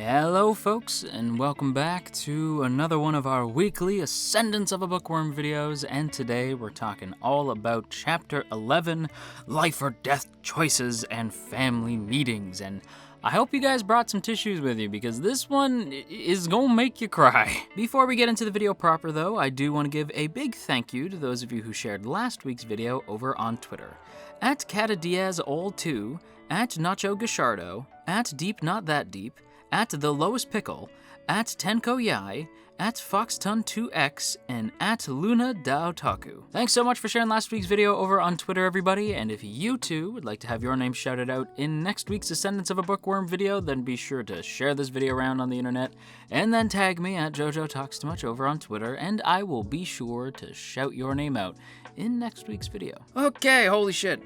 Hello folks, and welcome back to another one of our weekly Ascendance of a Bookworm videos, and today we're talking all about Chapter 11, Life or Death Choices and Family Meetings, and I hope you guys brought some tissues with you, because this one is gonna make you cry. Before we get into the video proper though, I do want to give a big thank you to those of you who shared last week's video over on Twitter. At CatadiazAll2, at Nacho Gashardo, at Deep Not That Deep, at The Lowest Pickle, at Tenko Yai, at FoxTun2X, and at Luna Daotaku. Thanks so much for sharing last week's video over on Twitter, everybody, and if you too would like to have your name shouted out in next week's Ascendance of a Bookworm video, then be sure to share this video around on the internet, and then tag me at JoJo Talks Too Much over on Twitter, and I will be sure to shout your name out in next week's video. Okay, holy shit.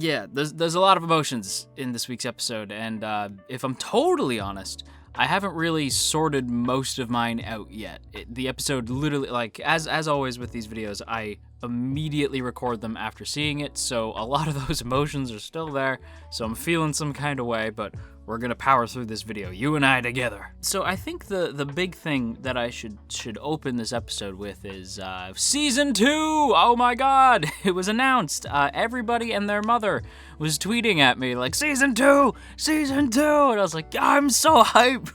Yeah, there's a lot of emotions in this week's episode, and if I'm totally honest, I haven't really sorted most of mine out yet. The episode literally, like, as always with these videos, I immediately record them after seeing it, so a lot of those emotions are still there, so I'm feeling some kind of way, but we're gonna power through this video, you and I together. So I think the big thing that I should open this episode with is Season 2! Oh my god! It was announced. Everybody and their mother was tweeting at me like, Season 2! Season 2! And I was like, I'm so hype!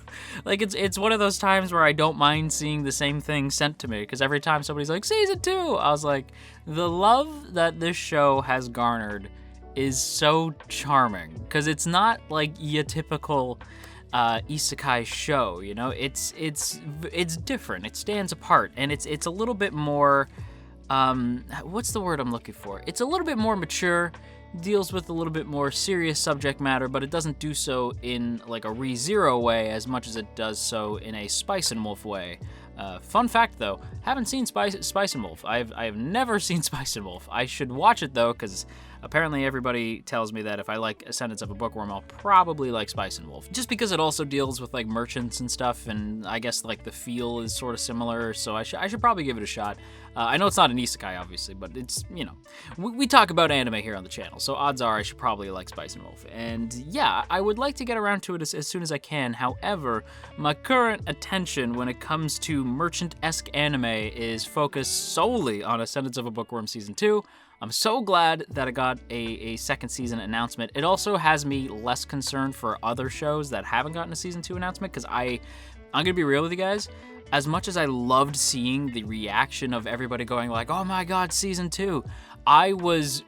Like, it's one of those times where I don't mind seeing the same thing sent to me, because every time somebody's like, Season 2! I was like, the love that this show has garnered is so charming, because it's not like your typical isekai show, you know? It's different, it stands apart, and it's a little bit more, what's the word I'm looking for? It's a little bit more mature, deals with a little bit more serious subject matter, but it doesn't do so in like a ReZero way as much as it does so in a Spice and Wolf way. Fun fact though, haven't seen Spice and Wolf. I have never seen Spice and Wolf. I should watch it though, because apparently everybody tells me that if I like Ascendance of a Bookworm, I'll probably like Spice and Wolf. Just because it also deals with like merchants and stuff, and I guess like the feel is sort of similar, so I should probably give it a shot. I know it's not an isekai, obviously, but it's, you know, we talk about anime here on the channel, so odds are I should probably like Spice and Wolf. And yeah, I would like to get around to it as soon as I can. However, my current attention when it comes to merchant-esque anime is focused solely on Ascendance of a Bookworm Season 2. I'm so glad that I got a second season announcement. It also has me less concerned for other shows that haven't gotten a Season 2 announcement, because I'm gonna be real with you guys. As much as I loved seeing the reaction of everybody going like, oh my god, Season 2, I was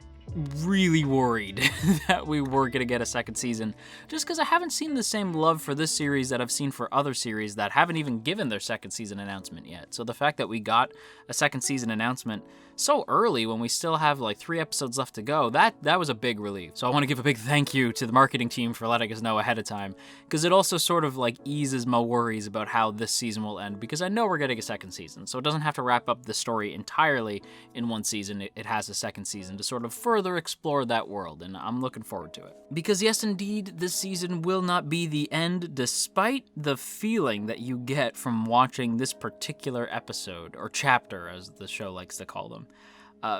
really worried that we were going to get a second season, just because I haven't seen the same love for this series that I've seen for other series that haven't even given their second season announcement yet. So the fact that we got a second season announcement so early when we still have like 3 episodes left to go, that was a big relief. So I want to give a big thank you to the marketing team for letting us know ahead of time, because it also sort of like eases my worries about how this season will end, because I know we're getting a second season, so it doesn't have to wrap up the story entirely in one season. It has a second season to sort of further explore that world, and I'm looking forward to it. Because yes, indeed, this season will not be the end, despite the feeling that you get from watching this particular episode, or chapter as the show likes to call them.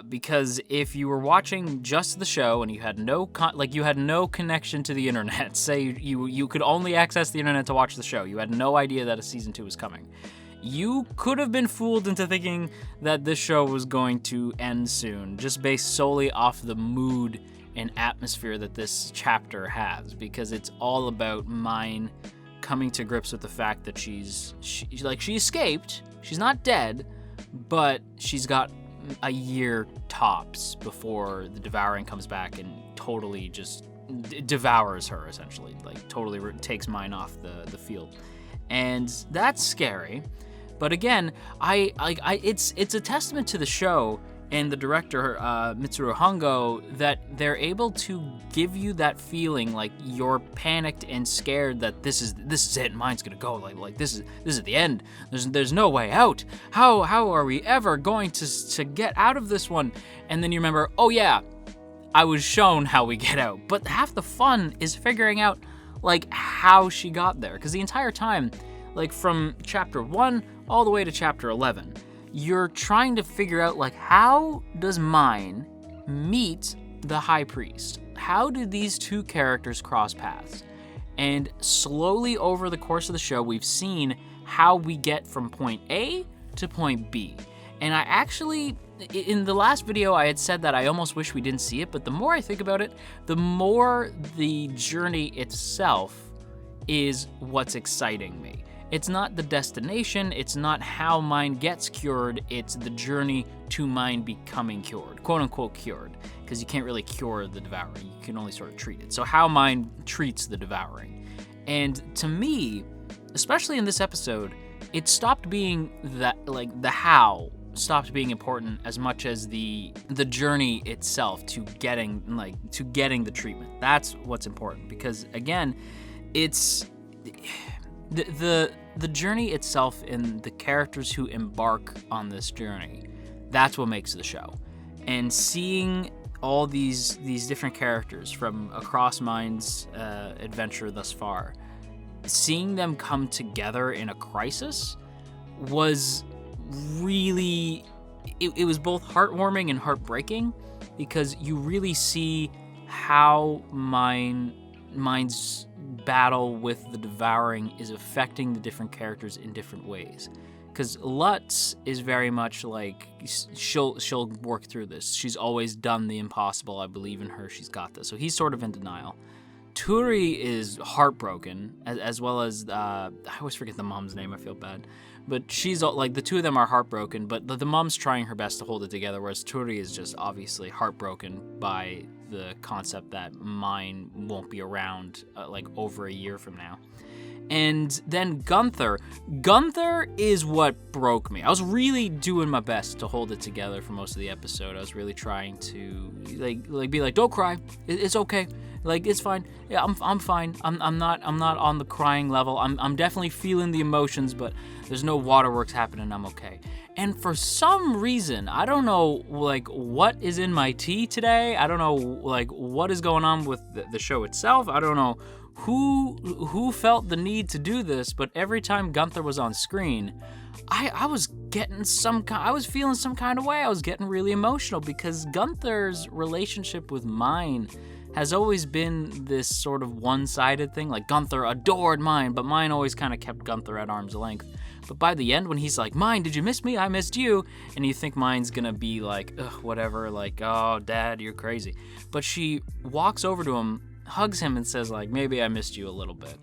Because if you were watching just the show and you had no connection to the internet, say you could only access the internet to watch the show, you had no idea that a season 2 was coming, you could have been fooled into thinking that this show was going to end soon, just based solely off the mood and atmosphere that this chapter has, because it's all about Mine coming to grips with the fact that she escaped, she's not dead, but she's got a year tops before the Devouring comes back and totally just devours her, essentially, like totally takes Mine off the field. And that's scary, but again, it's a testament to the show and the director, Mitsuru Hongo, that they're able to give you that feeling like you're panicked and scared that this is it, Mine's gonna go, like this is the end. There's no way out. How are we ever going to get out of this one? And then you remember, oh yeah, I was shown how we get out. But half the fun is figuring out like how she got there, because the entire time, like from chapter 1 all the way to chapter 11, you're trying to figure out, like, how does Mine meet the High Priest? How did these two characters cross paths? And slowly over the course of the show, we've seen how we get from point A to point B. And I actually, in the last video, I had said that I almost wish we didn't see it, but the more I think about it, the more the journey itself is what's exciting me. It's not the destination, it's not how mind gets cured, it's the journey to mind becoming cured, quote unquote cured, because you can't really cure the devouring, you can only sort of treat it. So how mind treats the devouring. And to me, especially in this episode, it stopped being that, like, the how stopped being important as much as the journey itself to getting the treatment. That's what's important, because again, it's the journey itself and the characters who embark on this journey. That's what makes the show. And seeing all these different characters from across Mind's adventure thus far, seeing them come together in a crisis was really, it was both heartwarming and heartbreaking, because you really see how Mind's battle with the devouring is affecting the different characters in different ways. Because Lutz is very much like, she'll work through this. She's always done the impossible. I believe in her. She's got this. So he's sort of in denial. Turi is heartbroken, as well as, I always forget the mom's name, I feel bad. But she's, like, the two of them are heartbroken, but the mom's trying her best to hold it together, whereas Turi is just obviously heartbroken by the concept that Mind won't be around, like, over a year from now. And then Gunther is what broke me. I was really doing my best to hold it together for most of the episode. I was really trying to like be like, don't cry, it's okay, like it's fine. Yeah, I'm fine. I'm not on the crying level. I'm definitely feeling the emotions, but there's no waterworks happening. I'm okay. And for some reason, I don't know, like, what is in my tea today. I don't know, like, what is going on with the show itself. I don't know who felt the need to do this, but every time Gunther was on screen, I was getting I was feeling some kind of way. I was getting really emotional, because Gunther's relationship with Mine has always been this sort of one-sided thing. Like, Gunther adored Mine, but Mine always kind of kept Gunther at arm's length. But by the end, when he's like, Mine, did you miss me? I missed you. And you think Mine's gonna be like, ugh, whatever, like, oh, Dad, you're crazy. But she walks over to him, hugs him, and says, like, maybe I missed you a little bit.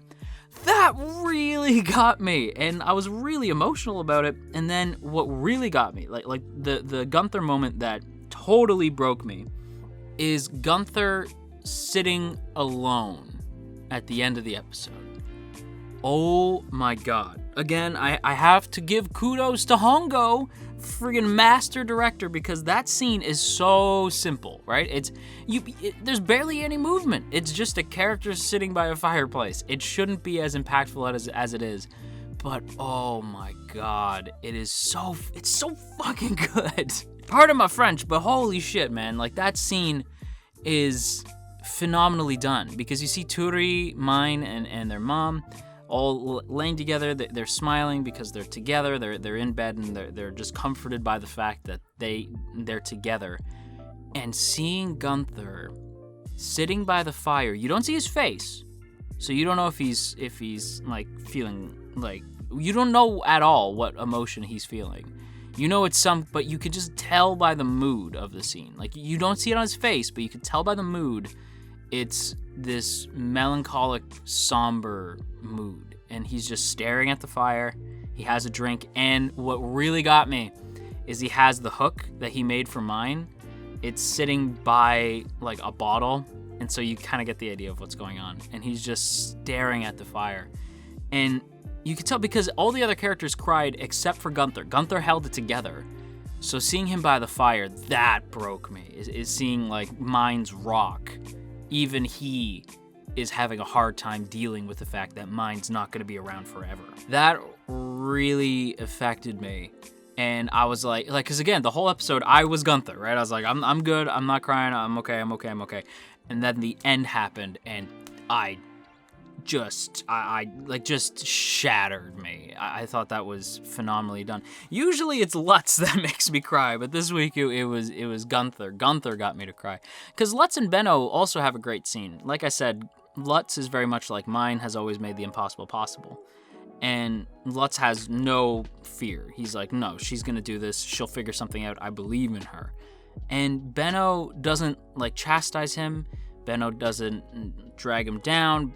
That really got me, and I was really emotional about it. And then what really got me, like the Gunther moment that totally broke me, is Gunther sitting alone at the end of the episode. Oh my god. Again, I have to give kudos to Hongo, friggin' master director, because that scene is so simple, right? There's barely any movement. It's just a character sitting by a fireplace. It shouldn't be as impactful as it is. But oh my god, it's so fucking good. Pardon my French, but holy shit, man. Like, that scene is phenomenally done, because you see Turi, Mine, and their mom all laying together. They're smiling because they're together. They're in bed, and they're just comforted by the fact that they're together. And seeing Gunther sitting by the fire, you don't see his face, so you don't know if he's like feeling, like, you don't know at all what emotion he's feeling. You know it's but you can just tell by the mood of the scene. Like, you don't see it on his face, but you can tell by the mood. It's this melancholic, somber mood, and he's just staring at the fire. He has a drink, and what really got me is he has the hook that he made for Mine. It's sitting by, like, a bottle, and so you kind of get the idea of what's going on. And he's just staring at the fire, and you can tell because all the other characters cried except for Gunther. Gunther held it together. So seeing him by the fire, that broke me. Is seeing, like, Mine's rock. Even he is having a hard time dealing with the fact that Mine's not going to be around forever. That really affected me. And I was like, because again, the whole episode, I was Gunther, right? I was like, I'm good, I'm not crying, I'm okay. And then the end happened, and I just shattered me. I thought that was phenomenally done. Usually it's Lutz that makes me cry, but this week it was Gunther. Gunther got me to cry. Because Lutz and Benno also have a great scene. Like I said, Lutz is very much like mine, has always made the impossible possible. And Lutz has no fear. He's like, no, she's going to do this. She'll figure something out. I believe in her. And Benno doesn't, like, chastise him. Benno doesn't drag him down.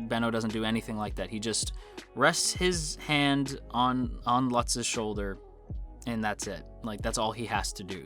Benno doesn't do anything like that. He just rests his hand on Lutz's shoulder, and that's it. Like, that's all he has to do.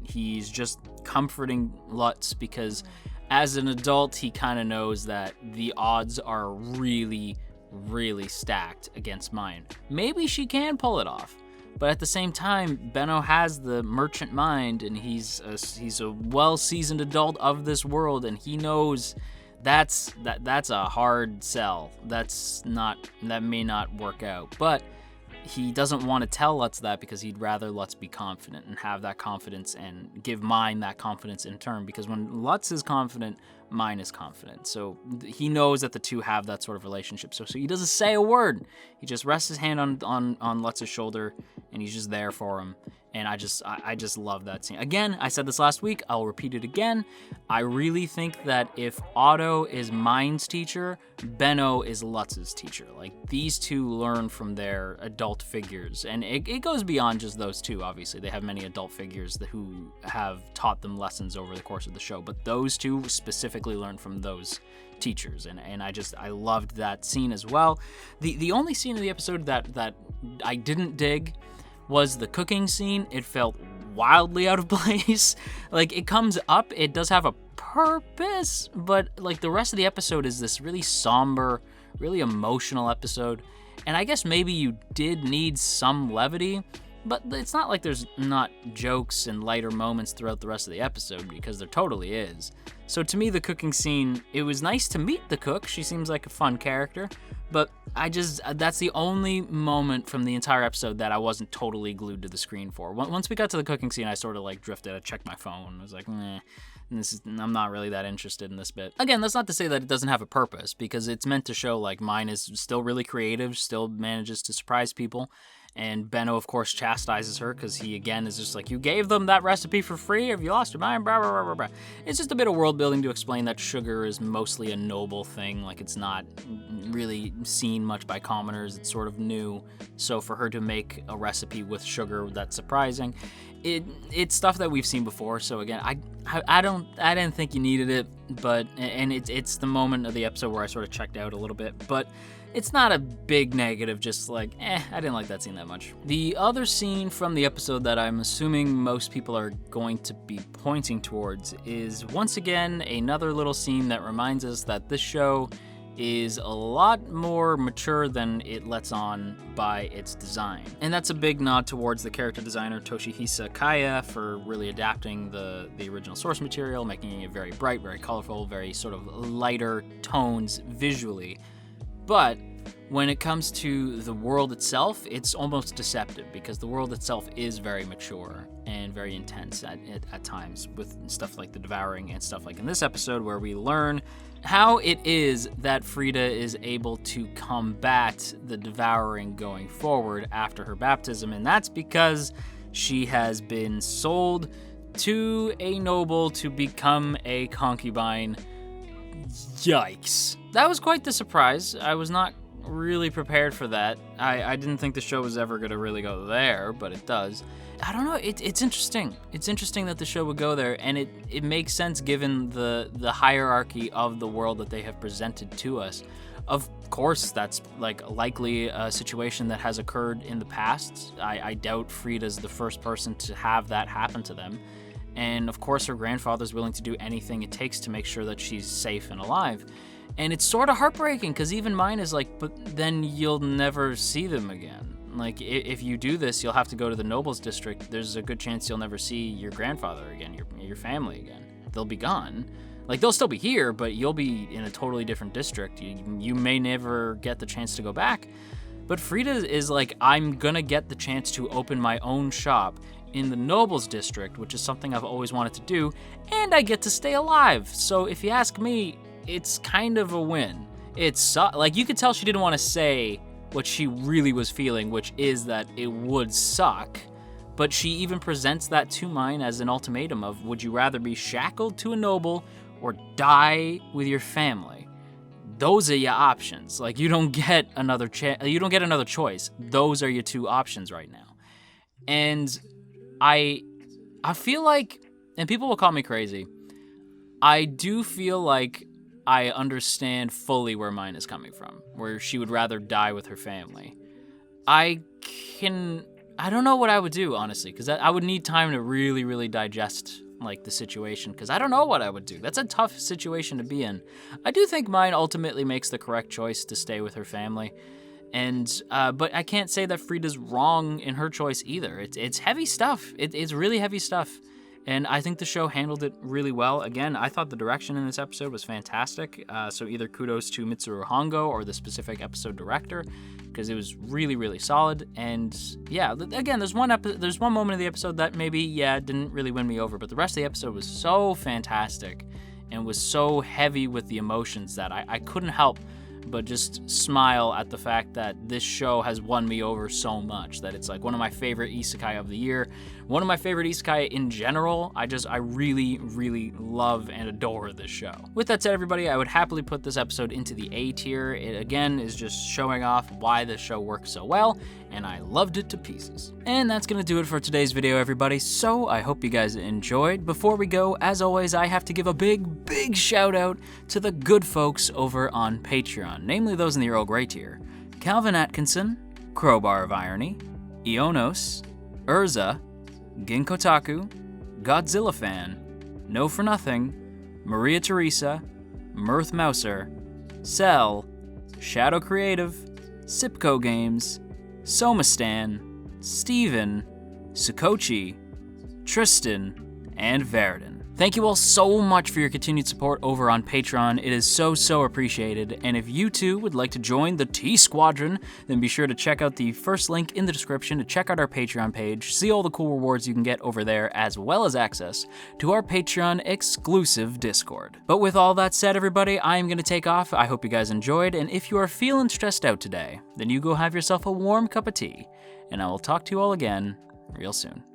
He's just comforting Lutz because as an adult, he kind of knows that the odds are really, really stacked against mine. Maybe she can pull it off, but at the same time, Benno has the merchant mind, and he's a well-seasoned adult of this world, and he knows that's a hard sell. That may not work out, but he doesn't want to tell Lutz that because he'd rather Lutz be confident and have that confidence and give mine that confidence in turn, because when Lutz is confident, mine is confident. So he knows that the two have that sort of relationship. So he doesn't say a word. He just rests his hand on Lutz's shoulder, and he's just there for him. And I just love that scene. Again, I said this last week, I'll repeat it again. I really think that if Otto is mine's teacher, Benno is Lutz's teacher. Like, these two learn from their adult figures. And it goes beyond just those two, obviously. They have many adult figures who have taught them lessons over the course of the show. But those two specifically learn from those teachers. And I loved that scene as well. The only scene of the episode that I didn't dig was the cooking scene. It felt wildly out of place. Like, it comes up, it does have a purpose, but like the rest of the episode is this really somber, really emotional episode. And I guess maybe you did need some levity, but it's not like there's not jokes and lighter moments throughout the rest of the episode, because there totally is. So to me, the cooking scene, it was nice to meet the cook. She seems like a fun character, but that's the only moment from the entire episode that I wasn't totally glued to the screen for. Once we got to the cooking scene, I sort of like drifted. I checked my phone. I was like, I'm not really that interested in this bit. Again, that's not to say that it doesn't have a purpose, because it's meant to show like mine is still really creative, still manages to surprise people. And Benno, of course, chastises her because he, again, is just like, you gave them that recipe for free? Have you lost your mind? Blah, blah, blah, blah, blah. It's just a bit of world building to explain that sugar is mostly a noble thing. Like, it's not really seen much by commoners. It's sort of new. So for her to make a recipe with sugar, that's surprising. It's stuff that we've seen before. So again, I didn't think you needed it, but it's the moment of the episode where I sort of checked out a little bit. But it's not a big negative, just like, I didn't like that scene that much. The other scene from the episode that I'm assuming most people are going to be pointing towards is, once again, another little scene that reminds us that this show is a lot more mature than it lets on by its design. And that's a big nod towards the character designer Toshihisa Kaya for really adapting the original source material, making it very bright, very colorful, very sort of lighter tones visually. But when it comes to the world itself, it's almost deceptive, because the world itself is very mature and very intense at times, with stuff like the devouring and stuff like in this episode, where we learn how it is that Freida is able to combat the devouring going forward after her baptism, and that's because she has been sold to a noble to become a concubine. Yikes. That was quite the surprise. I was not really prepared for that. I didn't think the show was ever going to really go there, but it does. I don't know, it's interesting. It's interesting that the show would go there, and it makes sense given the hierarchy of the world that they have presented to us. Of course, that's likely a situation that has occurred in the past. I doubt Freida's the first person to have that happen to them. And of course, her grandfather's willing to do anything it takes to make sure that she's safe and alive. And it's sort of heartbreaking, because even mine is like, but then you'll never see them again. Like, if you do this, you'll have to go to the Nobles District. There's a good chance you'll never see your grandfather again, your family again. They'll be gone. Like, they'll still be here, but you'll be in a totally different district. You may never get the chance to go back. But Freida is like, I'm gonna get the chance to open my own shop in the Nobles District, which is something I've always wanted to do, and I get to stay alive. So if you ask me, it's kind of a win. It's like, you could tell she didn't want to say what she really was feeling, which is that it would suck, but she even presents that to mine as an ultimatum of, would you rather be shackled to a noble or die with your family? those are your options. Like, you don't get another choice. Those are your two options right now. And I feel like, and people will call me crazy, I do feel like I understand fully where mine is coming from, where she would rather die with her family. I don't know what I would do, honestly, because I would need time to really, really digest like the situation, because I don't know what I would do. That's a tough situation to be in. I do think mine ultimately makes the correct choice to stay with her family, and but I can't say that Freida's wrong in her choice either. It's heavy stuff. It's really heavy stuff, and I think the show handled it really well. Again, I thought the direction in this episode was fantastic, so either kudos to Mitsuru Hongo or the specific episode director, because it was really, really solid. And yeah, again, there's one moment of the episode that maybe, didn't really win me over, but the rest of the episode was so fantastic and was so heavy with the emotions that I couldn't help but just smile at the fact that this show has won me over so much, that it's like one of my favorite isekai of the year, one of my favorite isekai in general. I really, really love and adore this show. With that said, everybody, I would happily put this episode into the A tier. It, again, is just showing off why this show works so well, and I loved it to pieces. And that's gonna do it for today's video, everybody, so I hope you guys enjoyed. Before we go, as always, I have to give a big, big shout out to the good folks over on Patreon, namely those in the Earl Grey tier: Calvin Atkinson, Crowbar of Irony, Ionos, Urza, Ginkotaku, Godzilla Fan, No For Nothing, Maria Teresa, Mirth Mouser, Cell, Shadow Creative, Sipco Games, Somastan, Steven, Sukochi, Tristan, and Verdun. Thank you all so much for your continued support over on Patreon. It is so, so appreciated. And if you too would like to join the T Squadron, then be sure to check out the first link in the description to check out our Patreon page, see all the cool rewards you can get over there, as well as access to our Patreon exclusive Discord. But with all that said, everybody, I am going to take off. I hope you guys enjoyed, and if you are feeling stressed out today, then you go have yourself a warm cup of tea, and I will talk to you all again real soon.